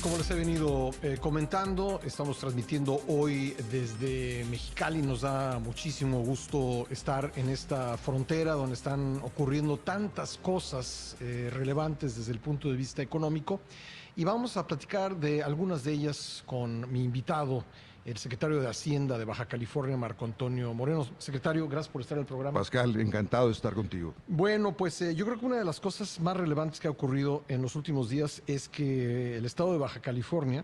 como les he venido comentando, estamos transmitiendo hoy desde Mexicali. Nos da muchísimo gusto estar en esta frontera donde están ocurriendo tantas cosas relevantes desde el punto de vista económico. Y vamos a platicar de algunas de ellas con mi invitado, el secretario de Hacienda de Baja California, Marco Antonio Moreno. Secretario, gracias por estar en el programa. Pascal, encantado de estar contigo. Bueno, pues yo creo que una de las cosas más relevantes que ha ocurrido en los últimos días es que el estado de Baja California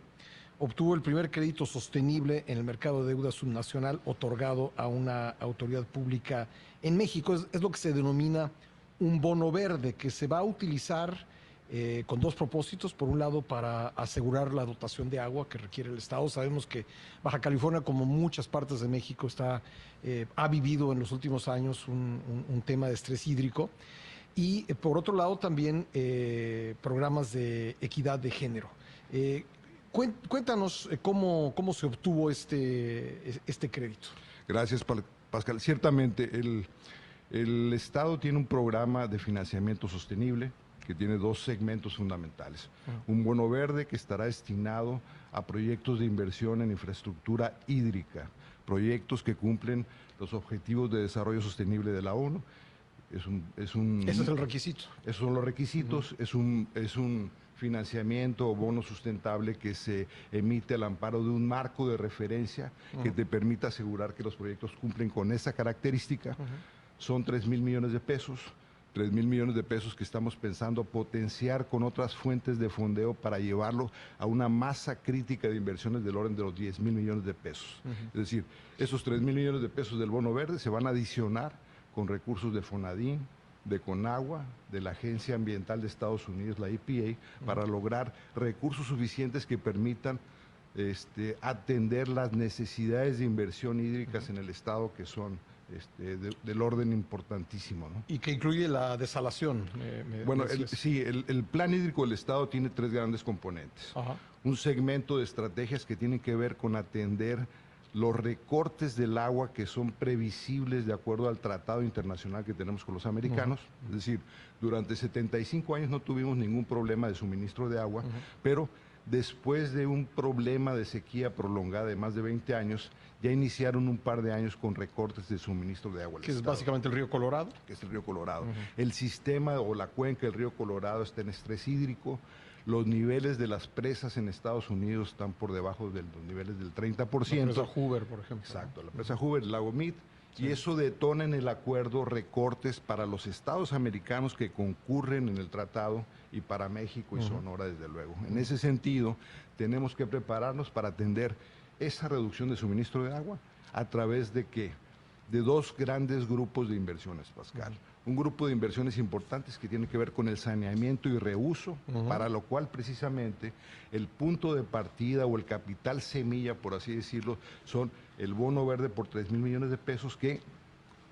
obtuvo el primer crédito sostenible en el mercado de deuda subnacional otorgado a una autoridad pública en México. Es lo que se denomina un bono verde, que se va a utilizar con dos propósitos. Por un lado, para asegurar la dotación de agua que requiere el Estado. Sabemos que Baja California, como muchas partes de México, ha vivido en los últimos años un tema de estrés hídrico. Y por otro lado, también programas de equidad de género. Cuéntanos cómo se obtuvo este crédito. Gracias, Pascal. Ciertamente, el Estado tiene un programa de financiamiento sostenible que tiene dos segmentos fundamentales. Un bono verde que estará destinado a proyectos de inversión en infraestructura hídrica, proyectos que cumplen los objetivos de desarrollo sostenible de la ONU. Ese es el requisito. Esos son los requisitos. Es un financiamiento o bono sustentable que se emite al amparo de un marco de referencia que te permita asegurar que los proyectos cumplen con esa característica. Son 3,000 millones de pesos. 3,000 millones de pesos que estamos pensando potenciar con otras fuentes de fondeo para llevarlo a una masa crítica de inversiones del orden de los 10,000 millones de pesos. Es decir, esos 3,000 millones de pesos del bono verde se van a adicionar con recursos de Fonadín, de Conagua, de la Agencia Ambiental de Estados Unidos, la EPA, para lograr recursos suficientes que permitan atender las necesidades de inversión hídricas en el Estado, que son del orden importantísimo, ¿no? Y que incluye la desalación. Bueno, el plan hídrico del Estado tiene tres grandes componentes. Un segmento de estrategias que tienen que ver con atender los recortes del agua que son previsibles de acuerdo al tratado internacional que tenemos con los americanos. Es decir, durante 75 años no tuvimos ningún problema de suministro de agua, pero después de un problema de sequía prolongada de más de 20 años, ya iniciaron un par de años con recortes de suministro de agua al ¿Que es Estado, básicamente el río Colorado? Que es el río Colorado. El sistema o la cuenca del río Colorado está en estrés hídrico. Los niveles de las presas en Estados Unidos están por debajo de los niveles del 30%. La presa Hoover, por ejemplo. Exacto, la presa Hoover, el lago Mead. Y eso detona en el acuerdo recortes para los estados americanos que concurren en el tratado y para México y Sonora, desde luego. En ese sentido, tenemos que prepararnos para atender esa reducción de suministro de agua a través de ¿qué? De dos grandes grupos de inversiones, Pascal. Un grupo de inversiones importantes que tiene que ver con el saneamiento y reuso, para lo cual precisamente el punto de partida o el capital semilla, por así decirlo, son el bono verde por 3,000 millones de pesos que,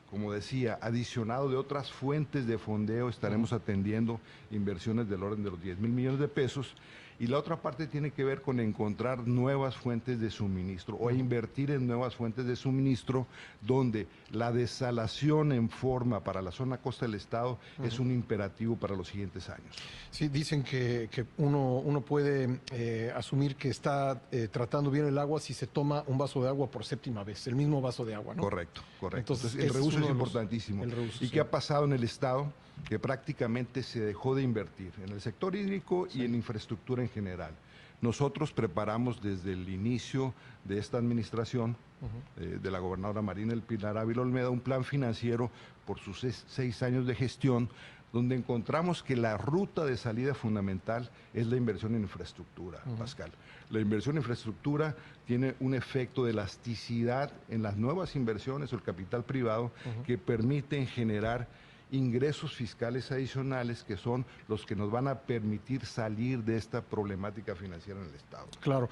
como decía, adicionado de otras fuentes de fondeo, estaremos atendiendo inversiones del orden de los 10,000 millones de pesos. Y la otra parte tiene que ver con encontrar nuevas fuentes de suministro o invertir en nuevas fuentes de suministro, donde la desalación en forma para la zona costa del Estado es un imperativo para los siguientes años. Sí, dicen que uno puede asumir que está tratando bien el agua si se toma un vaso de agua por séptima vez, el mismo vaso de agua, ¿no? Correcto. Entonces el reuso es importantísimo. ¿Y qué ha pasado en el Estado? Que prácticamente se dejó de invertir en el sector hídrico y en infraestructura en general. Nosotros preparamos desde el inicio de esta administración de la gobernadora Marina del Pilar Ávila Olmeda un plan financiero por sus 6 años de gestión, donde encontramos que la ruta de salida fundamental es la inversión en infraestructura, Pascal. La inversión en infraestructura tiene un efecto de elasticidad en las nuevas inversiones o el capital privado que permiten generar ingresos fiscales adicionales que son los que nos van a permitir salir de esta problemática financiera en el Estado. Claro.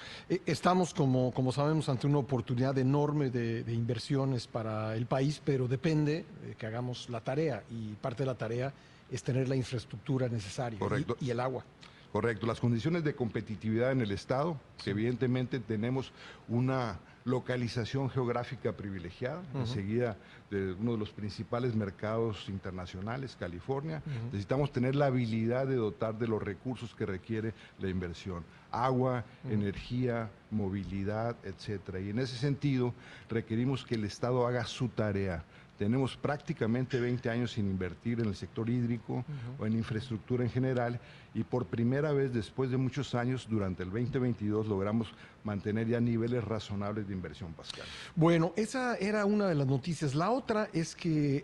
Estamos, como sabemos, ante una oportunidad enorme de inversiones para el país, pero depende de que hagamos la tarea, y parte de la tarea es tener la infraestructura necesaria y el agua. Correcto, las condiciones de competitividad en el Estado, que evidentemente tenemos una localización geográfica privilegiada, enseguida de uno de los principales mercados internacionales, California. Necesitamos tener la habilidad de dotar de los recursos que requiere la inversión: agua, energía, movilidad, etcétera. Y en ese sentido requerimos que el Estado haga su tarea. Tenemos prácticamente 20 años sin invertir en el sector hídrico o en infraestructura en general, y por primera vez después de muchos años, durante el 2022, logramos mantener ya niveles razonables de inversión, Pascal. Bueno, esa era una de las noticias. La otra es que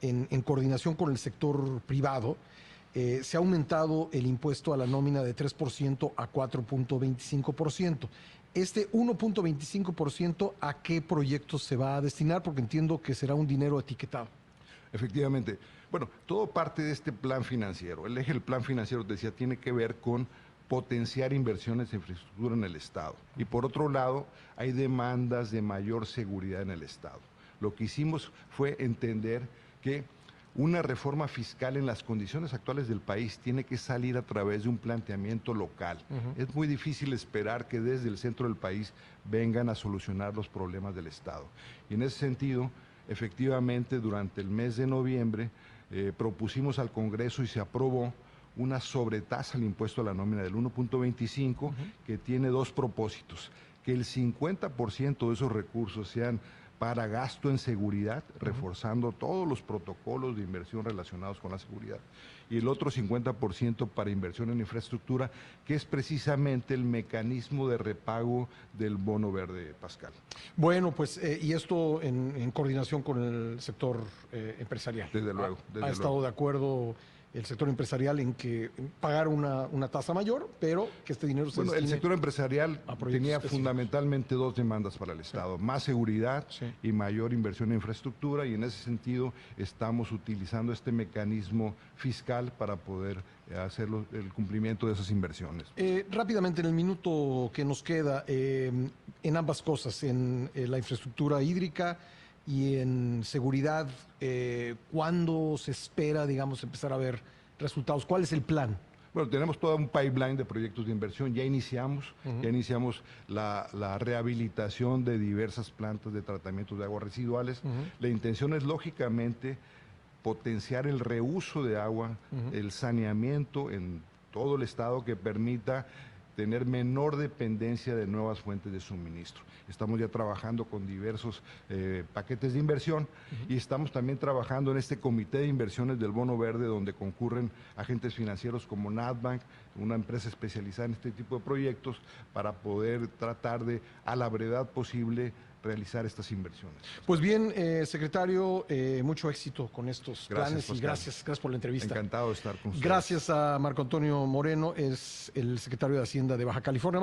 en coordinación con el sector privado, se ha aumentado el impuesto a la nómina de 3% a 4.25%. Este 1.25%, ¿a qué proyectos se va a destinar? Porque entiendo que será un dinero etiquetado. Efectivamente. Bueno, todo parte de este plan financiero. El eje del plan financiero, te decía, tiene que ver con potenciar inversiones en infraestructura en el Estado. Y por otro lado, hay demandas de mayor seguridad en el Estado. Lo que hicimos fue entender que una reforma fiscal en las condiciones actuales del país tiene que salir a través de un planteamiento local. Es muy difícil esperar que desde el centro del país vengan a solucionar los problemas del Estado. Y en ese sentido, efectivamente, durante el mes de noviembre propusimos al Congreso y se aprobó una sobretasa al impuesto a la nómina del 1.25, que tiene dos propósitos: que el 50% de esos recursos sean para gasto en seguridad, reforzando todos los protocolos de inversión relacionados con la seguridad, y el otro 50% para inversión en infraestructura, que es precisamente el mecanismo de repago del bono verde, Pascal. Bueno, pues, y esto en coordinación con el sector empresarial. Desde luego. ¿Ha estado de acuerdo el sector empresarial en que pagar una tasa mayor, pero que este dinero se destine? El sector empresarial tenía fundamentalmente dos demandas para el Estado: más seguridad y mayor inversión en infraestructura, y en ese sentido estamos utilizando este mecanismo fiscal para poder hacer el cumplimiento de esas inversiones. Rápidamente, en el minuto que nos queda, en ambas cosas, en la infraestructura hídrica y en seguridad, ¿cuándo se espera, digamos, empezar a ver resultados? ¿Cuál es el plan? Bueno, tenemos todo un pipeline de proyectos de inversión. Ya iniciamos la rehabilitación de diversas plantas de tratamiento de aguas residuales. La intención es, lógicamente, potenciar el reuso de agua, el saneamiento en todo el Estado, que permita tener menor dependencia de nuevas fuentes de suministro. Estamos ya trabajando con diversos paquetes de inversión, y estamos también trabajando en este comité de inversiones del bono verde, donde concurren agentes financieros como Nadbank, una empresa especializada en este tipo de proyectos, para poder tratar de, a la brevedad posible, realizar estas inversiones. Pues bien, secretario, mucho éxito con estos planes, Pascal. Y gracias por la entrevista. Encantado de estar con ustedes. Gracias a Marco Antonio Moreno, es el secretario de Hacienda de Baja California.